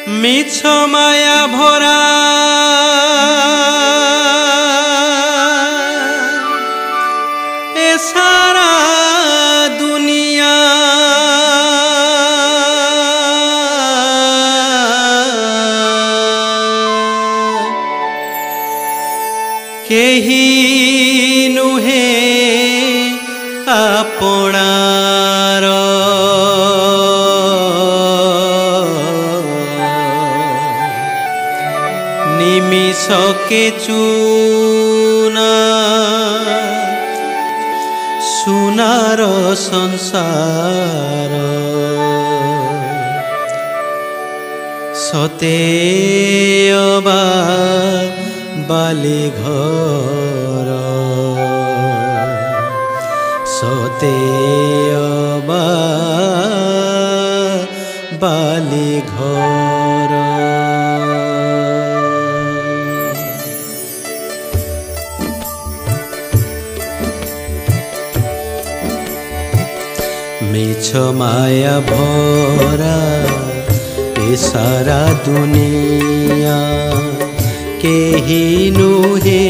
মিছ মায়া ভরা এ সারা দুনিয়া কেহি নুহে আপনার নিমিষকে চুনা সোনার সংসার সতে অবা বালি ঘর সতে অবা বালি ঘর মিছ মায়া ভরা এ সারা দুনিয়া কেহি নুহে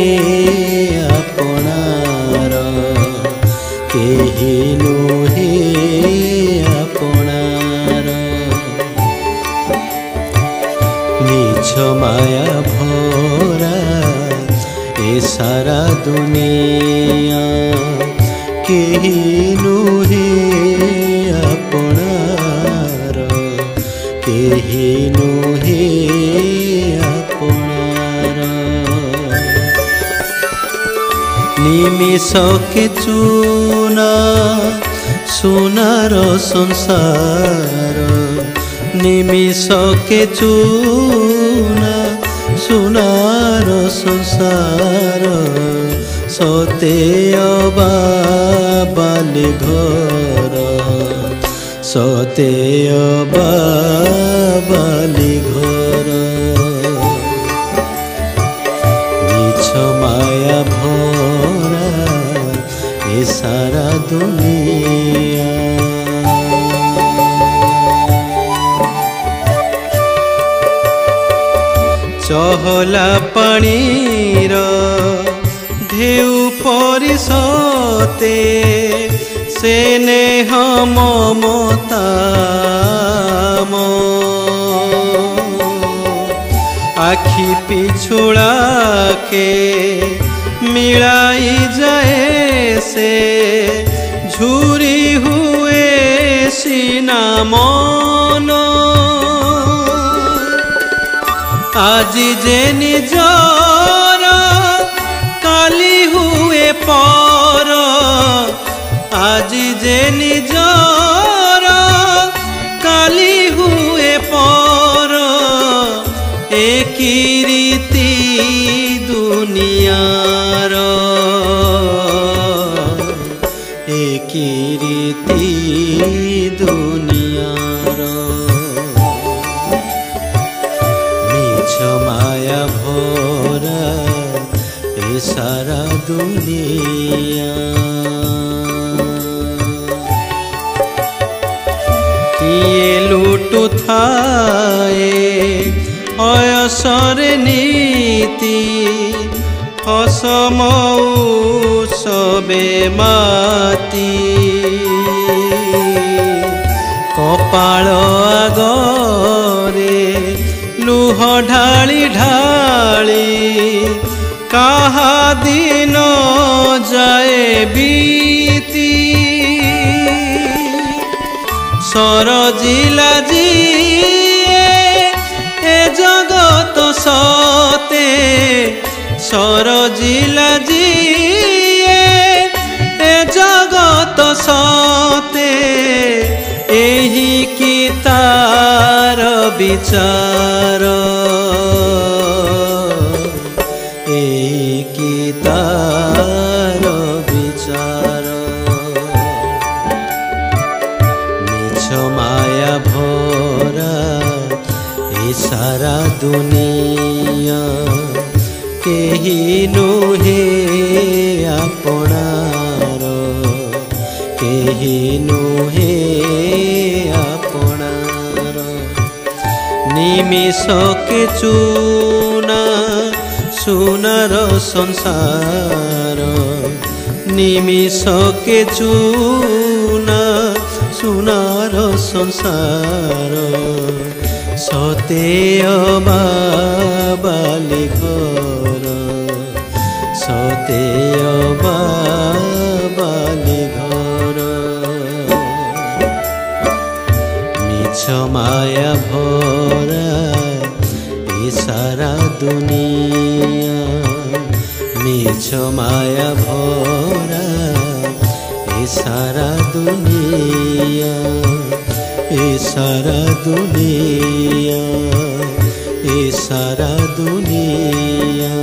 আপনার কেহি নুহে আপনার মিছ মায়া ভরা এ সারা দুনিয়া কেহি নুহে আপনার কেহি নুহে আপনার নিমিষকে চুনা সোনার সংসার নিমিষকে চুনা সোনার সংসার সতে অবা বালি ঘর সতে অবা বালি ঘর মিছ মায়া ভরা এ সারা দুনিয়া চহলা পানির ঢেউ পরিশতে স্নেহ মমতা আখি পিছুড়াকে মিলাই যায় সে ঝুরি হুয়ে সিনা মন আজি যে নিজর কালি হুয়ে পর আজি যে নিজর কালি হুয়ে পর একই রীতি দুনিয়ার একই রীতি দুনিয়ার মিছ মায়া ভরা এ সারা দুনিয়া কিয়ে লুটু থায়ে অয়সরে নীতি হসমৌ সবে মাতি কপাল আগরে লুহ ঢালি ঢালি কাহা দিন যায় বিতি সরজিলা জিয়ে এ জগত সতে সরজিলা জিয়ে এ জগত সতে এহি কি তার বিচার এই কি তার বিচার মিছ মায়া ভরা এ সারা দুনিয়া কেহি নুহে আপনার কেহি নুহে আপনার নিমিষকে চুনা সোনার সংসার নিমিষকে চুনা সোনার সংসার সতে বালি ঘর সতে বালি ঘর মিছ মায়া ভরা এ সারা দুনিয়া মিছ মায়া ভরা এ সারা দুনিয়া এ সারা দুনিয়া এ সারা দুনিয়া